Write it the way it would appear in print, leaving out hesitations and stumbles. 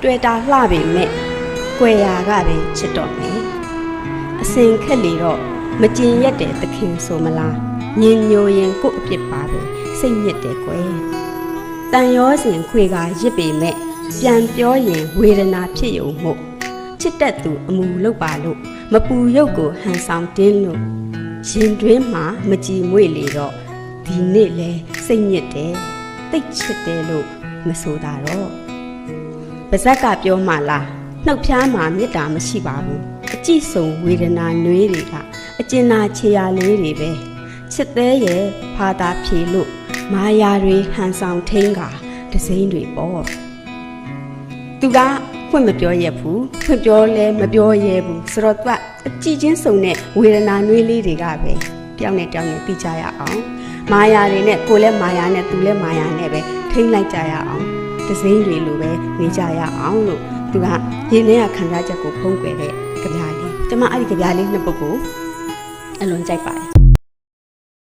တွေ့တာလှပေမဲ့ကွယ်ရာကပဲချစ်တော့မယ်အစင်ခက်လေတော့မကျင်ရက်တဲ့သခင်ဆိုမလားညင်ညိုရင်ကို့အပြစ်ပါပဲစိတ်ညစ်တယ်ကွယ်တန်ရောစဉ်ခွေကရစ်ပေမဲ့ပြန်ပြောရင်ဝေဒနာဖြစ်ယုံမှုချစ်တတ်သူအမူလောက်ပါလို့မပူရုပ်ကိုဟန်ဆောင်တင်းလို့ရင်တွင်းမှာမကြည်မွေ့လေတော့ဒီနေ့လဲစိတ်ညစ်တယ်တိတ်ချစ်တယ်လို့မဆိုတာတော့ပါဇက်ကပြောမှလားနှုတ်ဖျားမှာမေတ္တာမရှိပါဘူးအကြည့်ဆုံးဝေဒနာနှွေးတွေကအကျဉ်းနာခြေရာလေးတွေပဲချစ်သေးရဲ့ဖာသာဖြေလို့မာယာတွေဟန်ဆောင်ထိန်ကဒစိမ့်တွေပေါ့သူကဖွင့်မပြောရဘူးဖွင့်ပြောလဲမပြောရဲဘူးဆိုတော့သူကအကြည့်ချင်းစုံတဲ့ဝေဒနာနှွေးလေးတွေကပဲတယောက်နဲ့တယောက်နဲ့သိကြရအောင်မာယာတွေနဲ့ကိုလည်းမာယာနဲ့သူလည်းမာယာနဲ့ပဲထိန်းလိုက်ကြရအောင်ဒစိမ့်တွေလိုပဲနေကြရအောင်လို့သူကရင်းနှီးရခံစားချက်ကိုဖုံးကွယ်တဲ့ကြပြားလေးကျွန်မအဲ့ဒီကြပြားလေးနှစ်ပုဒ်ကိုအလွန်ကြိုက်ပါတယ်